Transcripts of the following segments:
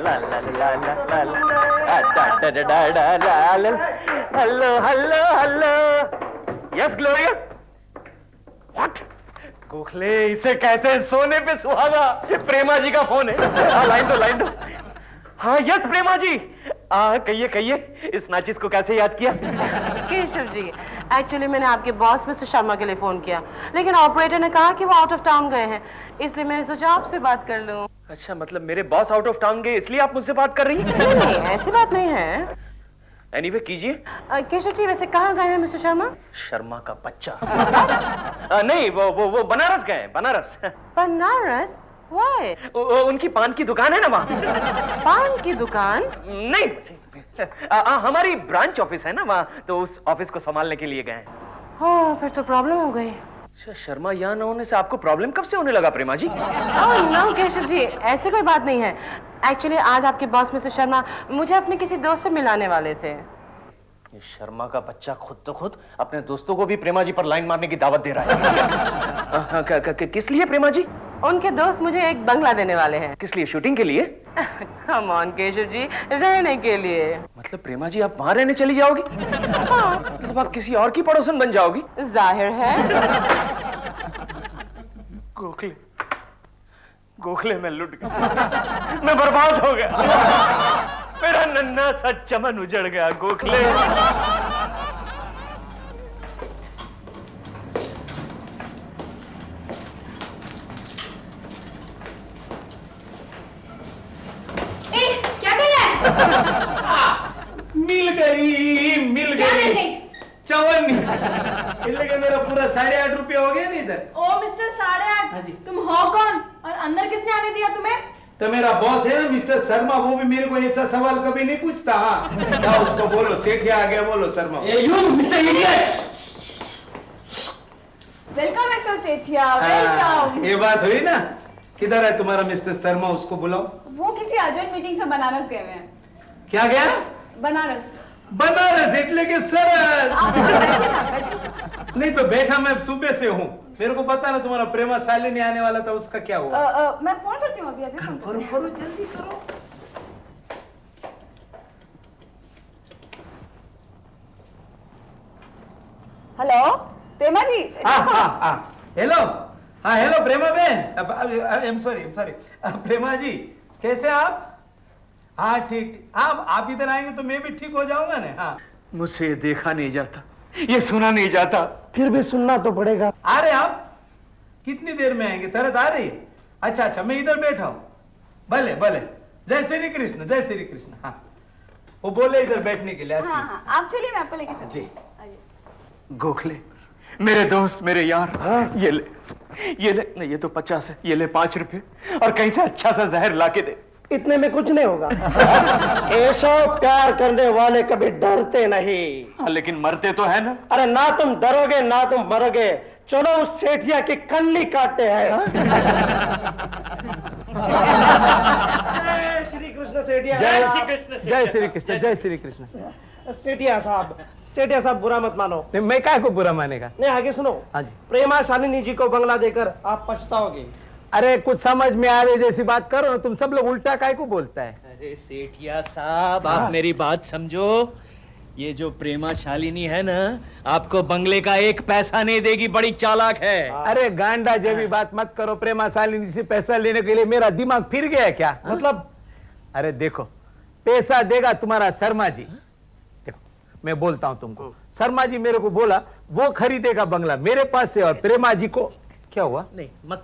Hello hello hello. Yes Gloria. What? Gokhale, इसे कहते हैं सोने पे सुहागा। प्रेमा जी का फोन है। लाइन दो लाइन दो। हाँ यस प्रेमा जी। कहिए कहिए, इस नाचिस को कैसे याद किया? केशव जी, एक्चुअली मैंने आपके बॉस मिस्टर शर्मा के लिए फोन किया, लेकिन ऑपरेटर ने कहा कि वो आउट ऑफ टाउन गए हैं, इसलिए मैंने सोचा आपसे बात कर लूं। अच्छा, मतलब मेरे बॉस आउट ऑफ टाउन गए इसलिए आप मुझसे बात कर रही हैं? नहीं, ऐसी बात नहीं है। एनीवे कीजिए। केशव जी, वैसे कहाँ गए हैं मिस्टर शर्मा? शर्मा का बच्चा। नहीं, वो बनारस गए हैं, बनारस। बनारस? Why? उनकी पान की दुकान है ना वहाँ। पान की दुकान? नहीं, हमारी ब्रांच ऑफिस है ना वहाँ, तो उस ऑफिस को संभालने के लिए गए हैं। हाँ, फिर तो प्रॉब्लम हो गई। अच्छा, शर्मा यहाँ न होने से आपको प्रॉब्लम कब से होने लगा प्रेमा जी? नो केशव जी, ऐसी कोई बात नहीं है। एक्चुअली आज आपके बॉस मिस्टर शर्मा मुझे अपने किसी दोस्त से मिलाने वाले थे। ये शर्मा का बच्चा खुद अपने दोस्तों को भी प्रेमा जी पर लाइन मारने की दावत दे रहा है। किस लिए प्रेमा जी? उनके दोस्त मुझे एक बंगला देने वाले हैं। किस लिए? शूटिंग के लिए? कम ऑन केशव जी, रहने के लिए। मतलब प्रेमा जी आप वहां रहने चली जाओगी? हाँ। मतलब आप किसी और की पड़ोसन बन जाओगी? जाहिर है। गोखले मैं लुट गया। मैं बर्बाद हो गया। मेरा नन्हा सा चमन उजड़ गया गोखले। मिल गई चवन नहीं। मेरा पूरा 8.5 रुपया हो गया ना इधर। ओ मिस्टर 8.5, तुम हो कौन और अंदर किसने आने दिया तुम्हें? तो मेरा बॉस है ना मिस्टर शर्मा, वो भी मेरे को ऐसा सवाल कभी नहीं पूछता। हाँ, क्या उसको बोलो सेठिया आ गया, बोलो Sharma. You mister idiot. Welcome mister Sethia, welcome. ये बात हुई ना, किधर है तुम्हारा मिस्टर शर्मा, उसको बुलाओ। वो किसी अर्जेंट मीटिंग से बनारस गए हुए हैं। क्या गया? बनारस। बनारस इटली के सरस। नहीं तो बैठा मैं सुबह से हूँ, मेरे को पता ना तुम्हारा प्रेमा शालिनी आने वाला था, उसका क्या हुआ? मैं फोन करती हूँ अभी। करो जल्दी करो। हेलो प्रेमा जी। हेलो। हाँ हेलो प्रेमा बहन। सॉरी प्रेमा जी, कैसे आप? हाँ ठीक। हाँ आप इधर आएंगे तो मैं भी ठीक हो जाऊंगा ना। हाँ, मुझसे ये देखा नहीं जाता, ये सुना नहीं जाता, फिर भी सुनना तो पड़ेगा। आ रहे आप? कितनी देर में आएंगे? तरत आ रही? अच्छा, मैं इधर बैठा हूँ। भले जय श्री कृष्ण, जय श्री कृष्ण। हाँ, वो बोले इधर बैठने के लिए। हाँ, आप चलिए, मैं आपको लेके चलती जी। गोखले मेरे दोस्त, मेरे यार। ये ले नहीं, ये तो 50 है, ये ले 5 रुपए और कहीं से अच्छा सा जहर लाके दे। इतने में कुछ नहीं होगा। ऐसा प्यार करने वाले कभी डरते नहीं। हाँ, लेकिन मरते तो है ना। अरे ना तुम डरोगे ना तुम मरोगे। चलो उस सेठिया की कन्नी काटते हैं। जय श्री कृष्ण सेठिया। जय श्री कृष्ण। जय श्री कृष्ण। जय श्री कृष्ण। सेठिया साहब बुरा मत मानो। नहीं, मैं क्या को बुरा मानेगा? नहीं, आगे सुनो। हाँ जी। प्रेमा शालिनी जी को बंगला देकर आप पछताओगे। अरे कुछ समझ में आवे जैसी बात करो ना, तुम सब लोग उल्टा काय को बोलता है। अरे सेठिया साहब, आप मेरी बात समझो। ये जो प्रेमा शालिनी है ना, आपको बंगले का 1 पैसा नहीं देगी, बड़ी चालाक है। अरे गांडा जैसी बात मत करो। प्रेमा शालिनी से पैसा लेने के लिए मेरा दिमाग फिर गया क्या? मतलब अरे देखो, पैसा देगा तुम्हारा शर्मा जी। देखो मैं बोलता हूं तुमको, शर्मा जी मेरे को बोला वो खरीदेगा बंगला मेरे पास से, और प्रेमा जी को क्या हुआ? नहीं मत।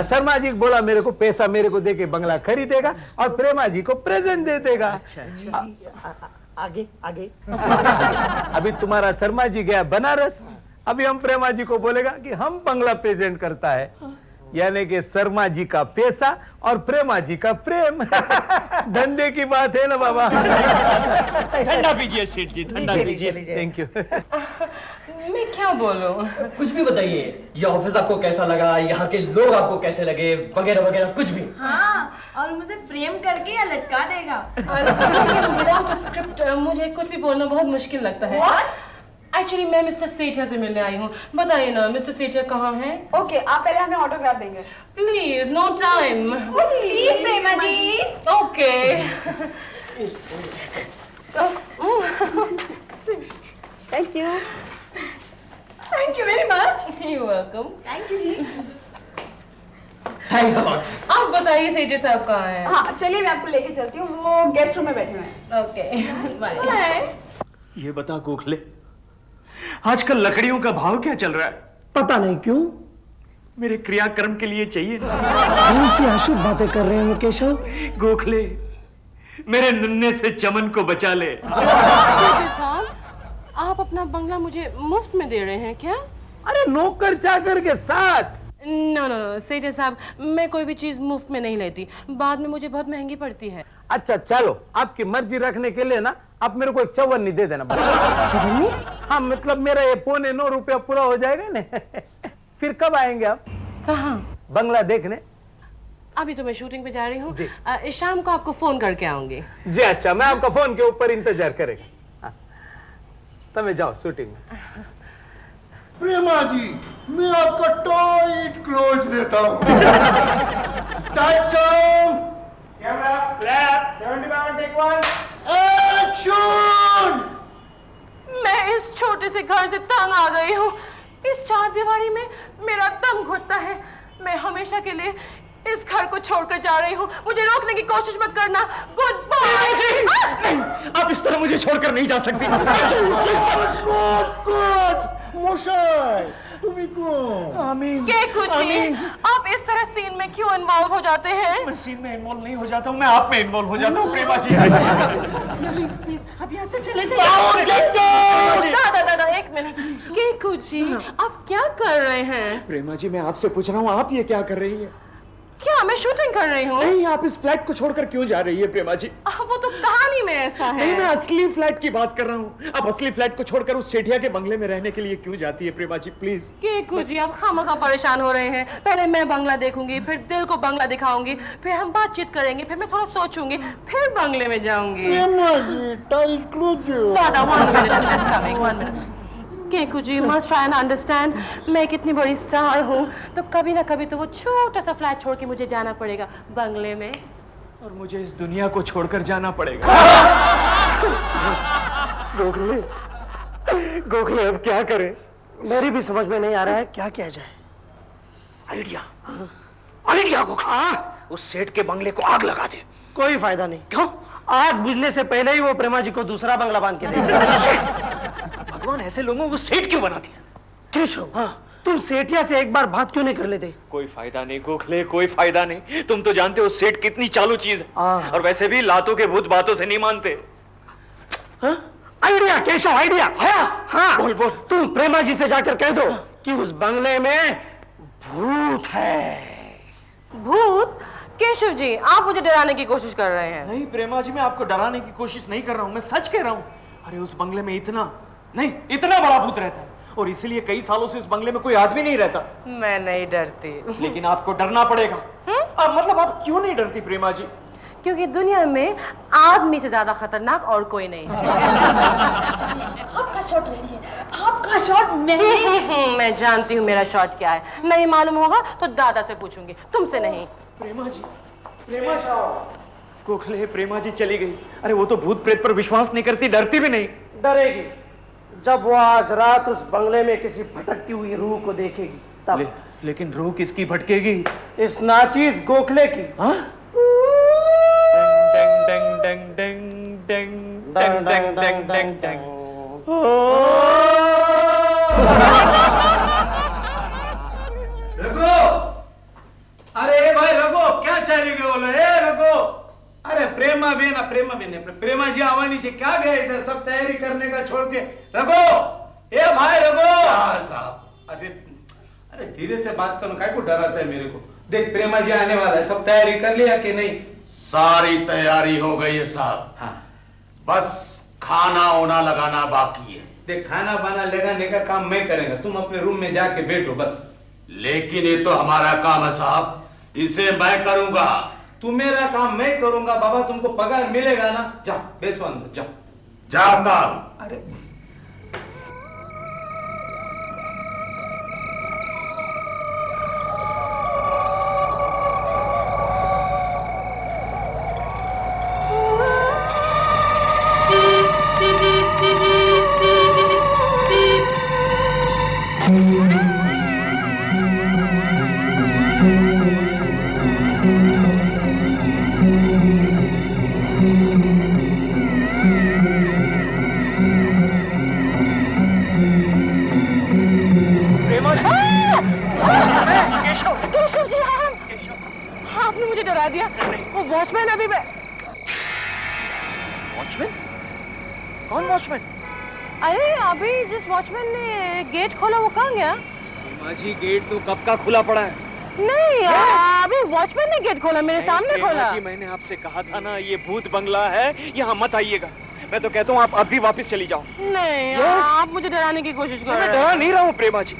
शर्मा जी बोला मेरे को पैसा मेरे को देके बंगला खरीदेगा और प्रेमा जी को प्रेजेंट दे देगा। अच्छा। आगे अभी तुम्हारा शर्मा जी गया बनारस, अभी हम प्रेमा जी को बोलेगा कि हम बंगला प्रेजेंट करता है, यानी कि शर्मा जी का पैसा और प्रेमा जी का प्रेम। धंधे की बात है ना बाबा। ठंडा पीजिए सेठ जी, ठंडा पीजिए। Thank you. मैं क्या बोलूं? कुछ भी बताइए, ये ऑफिस आपको कैसा लगा, यहाँ के लोग आपको कैसे लगे, वगैरह वगैरह कुछ भी। हाँ, और मुझे फ्रेम करके या लटका देगा। विदाउट स्क्रिप्ट मुझे कुछ भी बोलना बहुत मुश्किल लगता है। एक्चुअली मैं मिस्टर सेठिया से मिलने आई हूँ। बताइए ना मिस्टर सेठिया कहाँ हैं? ओके, आप पहले हमें ऑटोग्राफ देंगे। Please, no time. Please Prema ji. Okay. Thank you. Thank you very much. You welcome. Thank you ji. Thanks a lot. आप बताइए सेठिया साहब कहाँ हैं? हाँ चलिए, मैं आपको लेके चलती हूँ, वो गेस्ट रूम में बैठे हुए हैं। Okay bye. ये बता गोखले, आजकल लकड़ियों का भाव क्या चल रहा है? पता नहीं क्यों मेरे क्रियाक्रम के लिए चाहिए। ऐसी अशुभ बातें कर रहे हो केशव। गोखले, मेरे नन्हे से चमन को बचा ले। सेठिया साहब, आप अपना बंगला मुझे मुफ्त में दे रहे हैं क्या? अरे नौकर चाकर के साथ। नो नो नो सेठिया साहब, मैं कोई भी चीज मुफ्त में नहीं लेती, बाद में मुझे बहुत महंगी पड़ती है। अच्छा चलो, आपकी मर्जी रखने के लिए ना आप मेरे को एक चवन्नी दे देना बस। चवन्नी? हाँ मतलब मेरा ये 9.25 रुपया पूरा हो जाएगा ना। फिर कब आएंगे आप कहाँ? बंगला देखने? अभी तो मैं शूटिंग पे जा रही हूँ, शाम को आपको फोन करके आऊंगी। जी अच्छा, मैं आपका फोन के ऊपर इंतजार करेगा। हाँ। तब जाओ शूटिंग में। प्रेमा जी, मैं आपका टाइट क्लोज देता हूँ। Start song. Camera flap 71 take 1 action. मैं इस छोटे से घर से तंग आ गई हूँ। इस चार दीवारी में मेरा दम घुटता है। मैं हमेशा के लिए इस घर को छोड़कर जा रही हूँ। मुझे रोकने की कोशिश मत करना। Good bye. नहीं, आप इस तरह मुझे छोड़कर नहीं जा सकती। मशाई, तुम्ही कोण? आमीन। केकू जी, आप इस तरह सीन में क्यों इन्वॉल्व हो जाते हैं? मैं सीन में इन्वॉल्व नहीं हो जाता हूँ, मैं आप में इन्वॉल्व हो जाता हूँ। प्रेमा जी, प्लीज प्लीज आप यहाँ से चले जाइए। दादा दादा एक मिनट। केकू जी, आप क्या कर रहे हैं? प्रेमा जी, मैं आपसे पूछ रहा हूँ, आप ये क्या कर रही है? क्या मैं शूटिंग कर रही हूँ? नहीं, आप इस फ्लैट को छोड़कर क्यों जा रही है प्रेमा जी? वो तो कहानी में ऐसा है। नहीं, मैं असली फ्लैट की बात कर रहा हूँ। आप असली फ्लैट को छोड़कर उस सेठिया के बंगले में रहने के लिए क्यों जाती है प्रेमा जी? प्लीज। केकू जी, आप खामखा परेशान हो रहे हैं। पहले मैं बंगला देखूंगी, फिर दिल को बंगला दिखाऊंगी, फिर हम बातचीत करेंगे, फिर मैं थोड़ा सोचूंगी, फिर बंगले में जाऊंगी। Prema ji, tight close. दादा 1 minute, I'm just coming, 1 minute. Keku ji, must try and understand, मैं कितनी बड़ी स्टार हूँ, तो कभी ना कभी तो वो छोटा सा फ्लैट छोड़ के मुझे जाना पड़ेगा बंगले में। और मुझे इस दुनिया को छोड़कर जाना पड़ेगा। गोखले, गोखले अब क्या करें? मेरी भी समझ में नहीं आ रहा है क्या किया जाए। आइडिया, आइडिया गोखला, उस सेठ के बंगले को आग लगा दे। कोई फायदा नहीं। क्यों? आग बुझने से पहले ही वो प्रेमा जी को दूसरा बंगला बांध के देगा। भगवान ऐसे लोगों को सेठ क्यों बनाती है? केशव, हाँ, तुम सेठिया से एक बार बात क्यों नहीं कर लेते? कोई फायदा नहीं गोखले, कोई फायदा नहीं। तुम तो जानते हो सेठ कितनी चालू चीज है, और वैसे भी लातों के भूत बातों से नहीं मानते। आइडिया केशव, आइडिया है। हाँ, बोल बोल। तुम प्रेमा जी से जाकर कह दो कि उस बंगले में भूत है। भूत? केशव जी, आप मुझे डराने की कोशिश कर रहे हैं। नहीं प्रेमा जी, मैं आपको डराने की कोशिश नहीं कर रहा हूँ, मैं सच कह रहा हूँ। अरे उस बंगले में इतना नहीं, इतना बड़ा भूत रहता है, और इसलिए कई सालों से इस बंगले में कोई आदमी नहीं रहता। मैं नहीं डरती। लेकिन आपको डरना पड़ेगा। मतलब आप क्यों नहीं डरती प्रेमा जी? क्योंकि दुनिया में आदमी से ज्यादा खतरनाक और कोई नहीं है। आपका शॉट रेडी है, आपका शॉट मैं जानती हूँ मेरा शॉट क्या है। नहीं मालूम होगा तो दादा से पूछूंगी, तुमसे नहीं। प्रेमा जी, प्रेमा जी। गोखले, प्रेमा जी चली गई। अरे वो तो भूत प्रेत पर विश्वास नहीं करती, डरती भी नहीं। डरेगी जब वो आज रात उस बंगले में किसी भटकती हुई रूह को देखेगी तब। लेकिन रूह किसकी भटकेगी? इस नाचीज गोखले की। हाँ? डंग डंग डंग डंग डंग डंग डंग डंग डंग। रघु, अरे भाई रघु, क्या चाली गयो बोलो? ए रघु, अरे प्रेमा बेन है, प्रेमा जी आवानी से क्या गए इधर सब तैयारी करने का छोड़ के? रघु, ए भाई रघु। साहब, अरे धीरे से बात करो, काय को डराता है मेरे को? देख प्रेमा जी आने वाला है, सब तैयारी कर लिया कि नहीं? सारी तैयारी हो गई है साहब। हाँ, बस खाना ओना लगाना बाकी है। देख खाना बाना लगाने का काम मैं करेंगे, तुम अपने रूम में जाके बैठो बस। लेकिन ये तो हमारा काम है साहब, इसे मैं करूंगा। तू मेरा काम मैं करूंगा बाबा, तुमको पगार मिलेगा ना? जा बेसो अंदर, जा। जाता हूं। अरे जला दिया। वो वॉचमैन अभी वॉचमैन? कौन वॉचमैन? अरे अभी जिस वॉचमैन ने गेट खोला वो कहाँ गया? प्रेमा जी गेट तो कब का खुला पड़ा है। नहीं अभी वॉचमैन ने गेट खोला, मेरे सामने खोला। जी मैंने आपसे कहा था ना ये भूत बंगला है, यहाँ मत आइएगा। मैं तो कहता हूँ आप अभी वापस चली जाओ। नहीं आप मुझे डराने की कोशिश कर रहे हैं। मैं डरा नहीं रहा हूँ प्रेमा जी।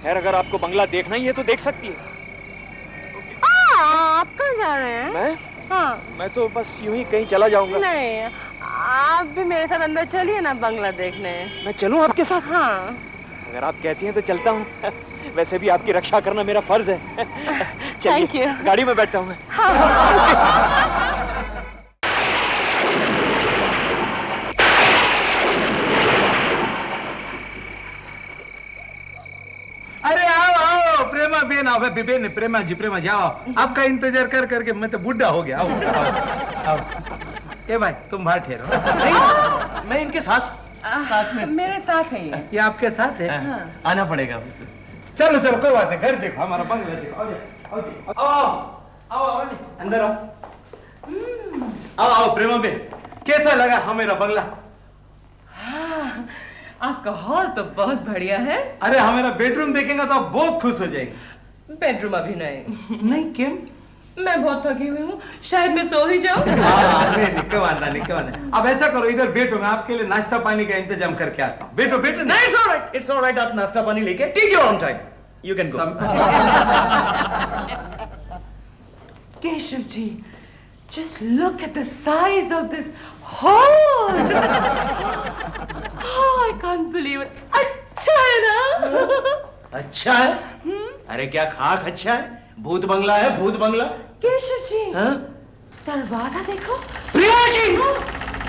खैर अगर आपको बंगला देखना ही है तो देख सकती है। आप कहाँ जा रहे हैं? मैं? हाँ मैं तो बस यूं ही कहीं चला जाऊंगा। नहीं आप भी मेरे साथ अंदर चलिए ना बंगला देखने। मैं चलूं आपके साथ? हाँ अगर आप कहती हैं तो चलता हूँ। वैसे भी आपकी रक्षा करना मेरा फर्ज है। Thank you. गाड़ी में बैठता हूँ मैं। अरे आओ आओ प्रेमा बेन आओ बेन प्रेमा जी आओ। आपका इंतजार कर करके मैं तो बुढ़ा हो गया। आओ आओ आओ। ए भाई तुम बाहर ठहरो। मैं इनके साथ में। मेरे साथ है ये आपके साथ है? आना पड़ेगा। चलो चलो कोई बात नहीं, घर देखो हमारा बंगला देखो। आओ आओ आओ आओ अंदर आओ आओ आओ। प्रेमा बेन कैसा लगा हमारा बंगला? आपका हॉल तो बहुत बढ़िया है। अरे हमारा बेडरूम देखेंगे तो आप बहुत खुश हो जाएंगे। बेडरूम अभी नहीं। नहीं क्यों? मैं बहुत थकी हुई हूँ, शायद मैं सो ही जाऊँ। अब ऐसा करो इधर बैठो, मैं आपके लिए नाश्ता पानी का इंतजाम करके आता हूँ। बैठो बैठो। नहीं इट्स ऑलराइट आप नाश्ता पानी लेके take your own time you can go. Keshav ji, just look at the size of this hall. Oh, I can't believe it. अच्छा है ना? अच्छा है? अरे क्या खाक अच्छा है? भूत बंगला है, भूत बंगला। केशव जी, हाँ? दरवाजा देखो। प्रिया जी,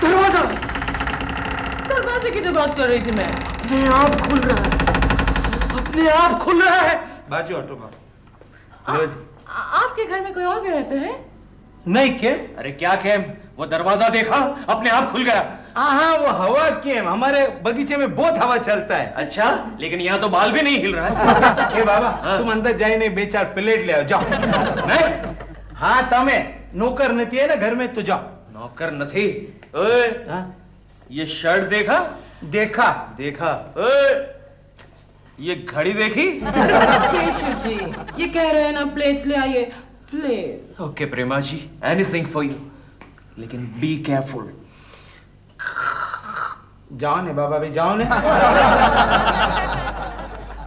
दरवाजा। दरवाजे की तो बात कर रही थी मैं। अपने आप खुल रहा है, अपने आप खुल रहा है। बाजू ऑटो का। आपके घर में कोई और भी रहते हैं? नहीं क्या? अरे क्या कैम, वो दरवाजा देखा अपने आप खुल गया। हाँ वो हवा कैम, हमारे बगीचे में बहुत हवा चलता है। अच्छा लेकिन यहाँ तो बाल भी नहीं हिल रहा है। ए बाबा तुम अंदर जाए नहीं, 2-4 प्लेट ले आओ जाओ। नहीं हाँ तमे नौकर नहीं है ना घर में तो जाओ। नौकर नहीं? ओए ये शर्ट देखा? देखा देखा। ओए ये घड़ी देखी? केशव जी, ये कह रहे हैं ना प्लेट्स ले आइए। Plate. Okay Prema ji, anything for you, लेकिन बी केयरफुल। जाओ ने बाबा भी जाओ ने।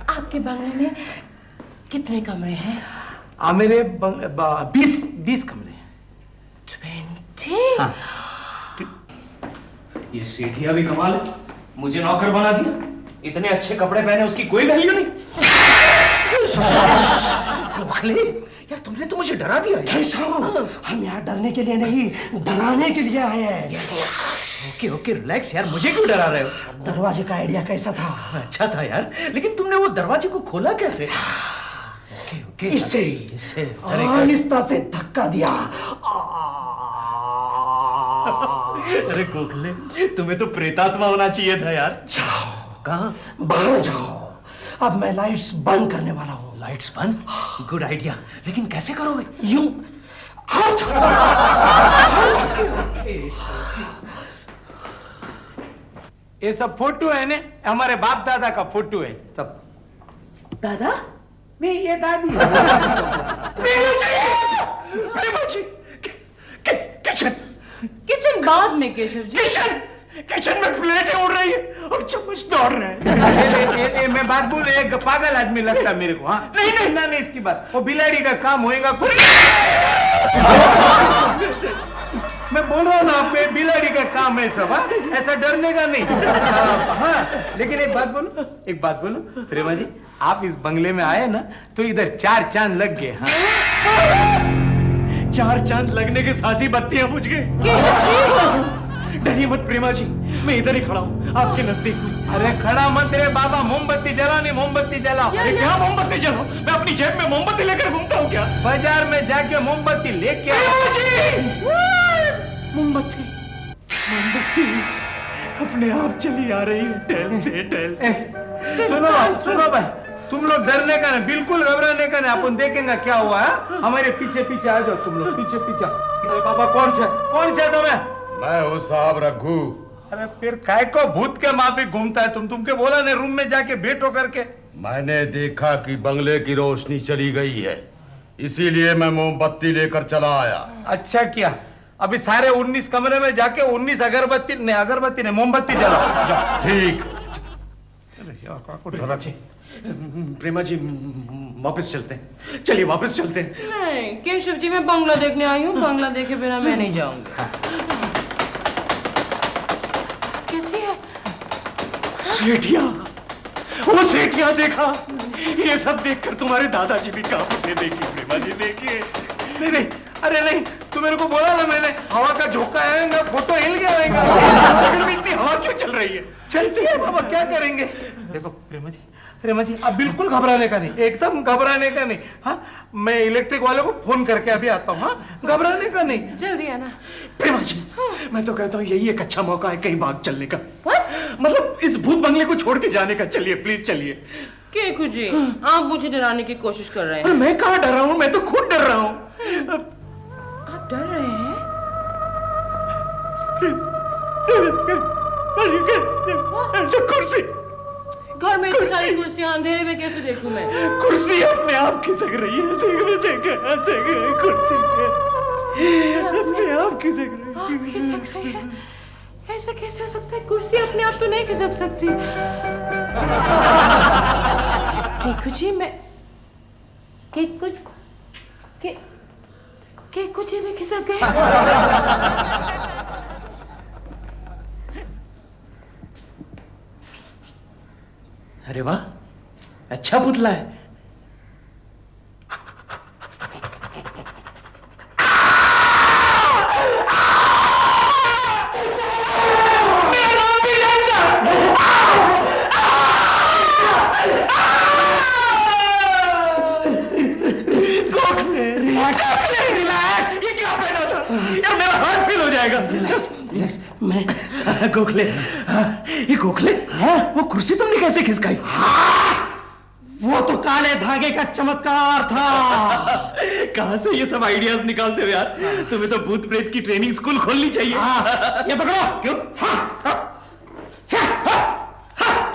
आपके बंगले में कितने कमरे हैं? मेरे 20 कमरे हैं। 20? हाँ। ये सेठिया भी कमाल है, मुझे नौकर बना दिया। इतने अच्छे कपड़े पहने उसकी कोई वैल्यू नहीं। यार तुमने तो मुझे डरा दिया। हम यहाँ डरने के लिए नहीं, डराने के लिए आए हैं। ओके ओके रिलैक्स यार, मुझे क्यों डरा रहे हो? दरवाजे का आइडिया कैसा था? अच्छा था यार, लेकिन तुमने वो दरवाजे को खोला कैसे? ओके ओके इससे आहिस्ता से धक्का दिया। अरे गोखले तुम्हें तो प्रेतात्मा होना चाहिए था यार। जाओ कहाँ? बाहर जाओ, अब मैं लाइट्स बंद करने वाला हूँ। लाइट्स बंद? गुड आइडिया, लेकिन कैसे करोगे? यूं हाथ। ये सब फोटो है ने, हमारे बाप दादा का फोटो है सब। दादा? नहीं ये दादी। किचन बाद में केशव जी। किचन में प्लेटें उड़ रही है और चम्मच दौड़ रहे हैं। मैं बात बोल, एक पागल आदमी लगता है मेरे को। हाँ नहीं नहीं इसकी बात, वो बिलाड़ी का काम होएगा कुछ। मैं बोल रहा हूँ ना आपको, बिलाड़ी का काम है सब। हाँ ऐसा डरने का नहीं। हाँ लेकिन एक बात बोलो प्रेमा जी, आप इस बंगले में आए ना तो इधर 4 चांद लग गए। हाँ 4 चांद लगने के साथ ही बत्तियां बुझ गई। केशव जी डरिए मत प्रेमा जी, मैं इधर ही खड़ा हूँ आपके नजदीक। अरे खड़ा मत रे बाबा, मोमबत्ती जलाओ नहीं, मोमबत्ती जलाओ। अरे क्या मोमबत्ती जलाओ? मैं अपनी जेब में मोमबत्ती लेकर घूमता हूँ क्या? बाजार में जाके मोमबत्ती लेके मोमबत्ती अपने आप चली आ रही है। टहलते सुनो भाई, तुम लोग डरने का नहीं, बिल्कुल घबराने का नहीं, अपन देखेंगे क्या हुआ है। हमारे पीछे पीछे आ जाओ तुम लोग, पीछे पीछे। अरे बाबा कौन छे तुम्हें? मैं हूँ साहब रघु। अरे फिर काय को भूत के माफी घूमता है तुमके बोला ने रूम में जाके बैठो करके। मैंने देखा कि बंगले की रोशनी चली गई है, इसीलिए मैं मोमबत्ती लेकर चला आया। अच्छा किया, अभी सारे 19 कमरे में जाके 19 अगरबत्ती ने मोमबत्ती जलाओ जाओ। ठीक। प्रेमा जी वापस चलते हैं, चलिए वापस चलते हैं। नहीं केशव जी, मैं बंगला देखने आई हूँ, बंगला देखे बिना मैं नहीं जाऊंगी। कैसी है? सेठिया, वो सेठिया देखा, ये सब देखकर तुम्हारे दादाजी भी कांप उठे। देखिए प्रेमा जी, देखिए। नहीं नहीं, अरे नहीं, तू मेरे को बोला ना मैंने, हवा का झोंका आएगा, फोटो हिल गया आएगा। बगल में इतनी हवा क्यों चल रही है? चलती है बाबा, क्या करेंगे। देखो प्रेमा जी अब बिल्कुल घबराने का नहीं, एकदम घबराने का नहीं। हाँ, मैं इलेक्ट्रिक वाले को फोन करके अभी आता हूँ। हाँ, घबराने का नहीं। जल्दी आना। प्रेमा जी, मैं तो कहता हूँ यही एक अच्छा मौका है कहीं भाग चलने का। मतलब इस भूत बंगले को छोड़ के जाने का। चलिए प्लीज चलिए। केकू जी, आप मुझे डराने की कोशिश कर रहे हैं। अरे मैं कहाँ डर रहा हूँ, मैं तो खुद डर रहा हूँ। आप डर रहे हैं? कुर्सी, घर में इतनी सारी कुर्सियां, अंधेरे में कैसे देखूं मैं? कुर्सी अपने आप खिसक रही है। देखो कुर्सी अपने आप खिसक रही है। खिसक रही है? ऐसा कैसे हो सकता है? कुर्सी अपने आप तो नहीं खिसक सकती। केकू जी, मैं केकू जी में खिसक गए। अरे वाह, अच्छा पुतला है। रिलैक्स, ये क्या पहना था यार? मेरा हार्ट फेल हो जाएगा। रिलैक्स, मैं गोखले, ये गोखले, वो कुर्सी तुमने कैसे खिसकाई? वो तो काले धागे का चमत्कार था। कहां से ये सब आइडियाज निकालते हो यार? तुम्हें तो भूत प्रेत की ट्रेनिंग स्कूल खोलनी चाहिए। ये पकड़ो। क्यों?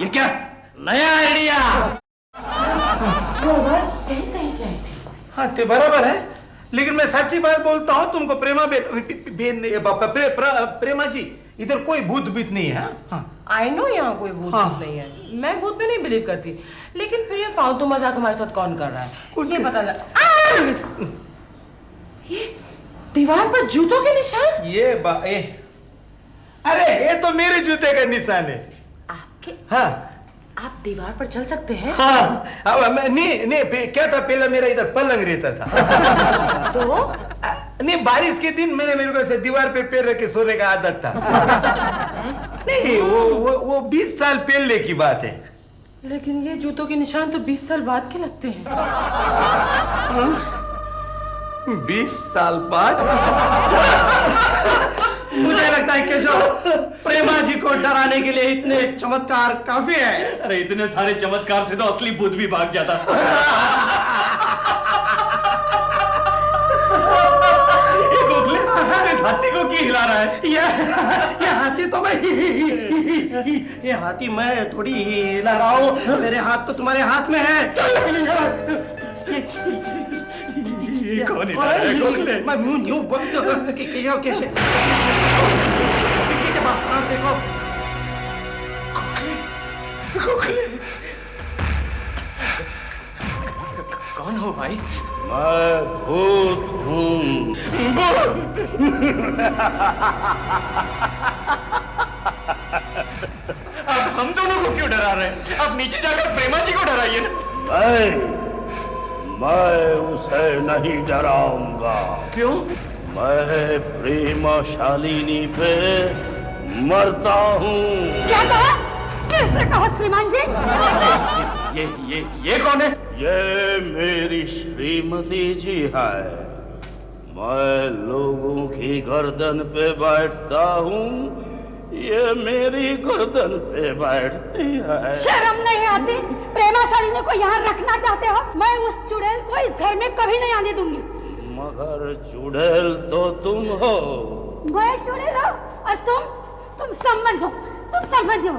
ये क्या नया आइडिया? हाँ ते बराबर है, लेकिन मैं सच्ची बात बोलता हूँ तुमको, प्रेमा जी इधर कोई भूत बीत नहीं है। हाँ। आई नो यहाँ कोई भूत नहीं है, मैं भूत में नहीं बिलीव करती, लेकिन फिर ये फालतू मजाक हमारे साथ कौन कर रहा है ये पता लगा। ये दीवार पर जूतों के निशान। अरे ये तो मेरे जूते का निशान है। आपके? हाँ, आप दीवार पर चल सकते हैं? हाँ, नहीं क्या था, पहले मेरा इधर पलंग रहता था। तो नहीं, बारिश के दिन मेरे को ऐसे दीवार पे पैर रख के सोने का आदत था। नहीं, वो 20 साल पहले की बात है। लेकिन ये जूतों के निशान तो 20 साल बाद के लगते हैं। 20 साल बाद? मुझे लगता है केशव, प्रेमा जी को डराने के लिए इतने चमत्कार काफी है। अरे इतने सारे चमत्कार से तो असली भूत भी भाग जाता। इस हाथी को क्यों हिला रहा है? ये हाथी तो मैं ये हाथी मैं थोड़ी हिला रहा हूँ, मेरे हाथ तो तुम्हारे हाथ में है। ये कौन हिला रहा है? गोखले। मैं मुंह यूं बंद कैसे? देखो गोखले, कौन हो भाई? मैं भूत हूँ। अब हम दोनों को क्यों डरा रहे हैं? अब नीचे जाकर प्रेमा जी को डराइए ना। मैं उसे नहीं डराऊंगा। क्यों? मैं प्रेमा शालिनी पे मरता हूँ। क्या कहा? फिर से कहो श्रीमान जी। ये कौन है? ये मेरी श्रीमती जी है। मैं लोगों की गर्दन पे बैठता हूँ, ये मेरी गर्दन पे बैठती है। शर्म नहीं आती? प्रेमा शालिनी को यहाँ रखना चाहते हो? मैं उस चुड़ैल को इस घर में कभी नहीं आने दूंगी। मगर चुड़ैल तो तुम हो। मैं चुड़ैल हूँ और तुम संबंध हो, तुम संबंध हो।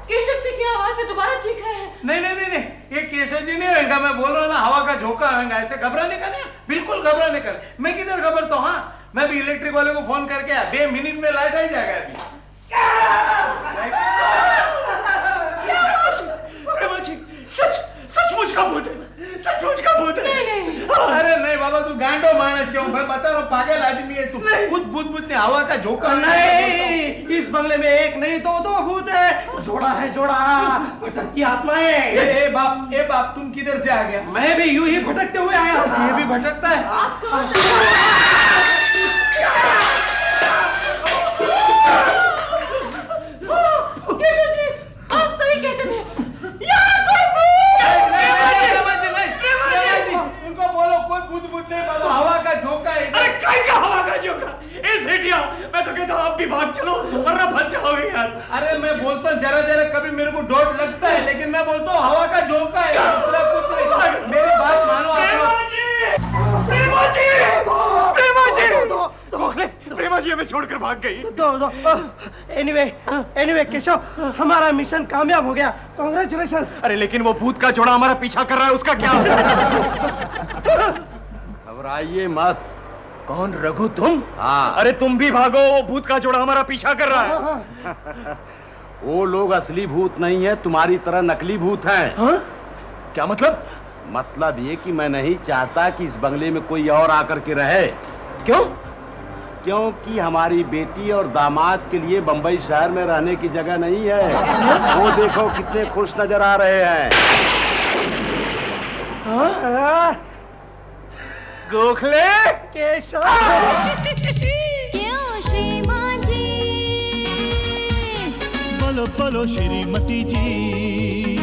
केशव जी की आवाज से दोबारा चीख रहे हैं। नहीं नहीं नहीं नहीं, ये केशव जी नहीं होगा, मैं बोल रहा हूँ ना, हवा का झोंका होगा। ऐसे घबराने का नहीं, बिल्कुल घबराने का नहीं। मैं किधर घबरता हूँ? हाँ, मैं भी इलेक्ट्रिक वाले को फोन करके आया, 2 मिनट में लाइट आ जाएगा अभी। प्रेमा जी, सचमुच का भूत है, सचमुच का भूत है। अरे नहीं बाबा, तू गांडो मानस चाहूँ, मैं बता रहा हूँ, पागल आदमी है तू। कुछ भूत भूत नहीं, हवा का झोंका। नहीं, इस बंगले में एक नहीं तो 2 भूत है। जोड़ा है जोड़ा, भटकती आत्माएं। ए बाप, तुम किधर से आ गया? मैं भी यूं ही भटकते हुए आया था। ये भी भटकता है? केशव जी, आप सही कहते थे। उनको बोलो कोई भूत भूत नहीं बाबा, हवा का झोंका है। अरे क्या हवा का झोंका? इस हेटिया, मैं तो कहता हूँ आप भी भाग चलो वरना फंस जाओगे यार। अरे मैं बोलता हूँ जरा जरा कभी मेरे को डोट लगता है, लेकिन मैं बोलता हूँ हवा का झोंका है, दूसरा कुछ नहीं। मेरी बात मानो आप। प्रेमा जी हमें छोड़कर भाग गई। एनीवे केशव, हमारा मिशन कामयाब हो गया। कांग्रेचुलेशंस। अरे लेकिन वो भूत का जोड़ा हमारा पीछा कर रहा है, उसका क्या? घबराइए मत। कौन? रघु तुम? हाँ। अरे तुम भी भागो, वो भूत का जोड़ा हमारा पीछा कर रहा है। वो लोग असली भूत नहीं है, तुम्हारी तरह नकली भूत हैं। हाँ? क्या मतलब? मतलब ये कि मैं नहीं चाहता कि इस बंगले में कोई और आकर के रहे। क्यों? क्योंकि हमारी बेटी और दामाद के लिए बंबई शहर में रहने की जगह नहीं है। वो देखो कितने खुश नजर आ रहे हैं। गोखले, केशव। क्यों श्रीमान जी? बोलो बोलो श्रीमती जी।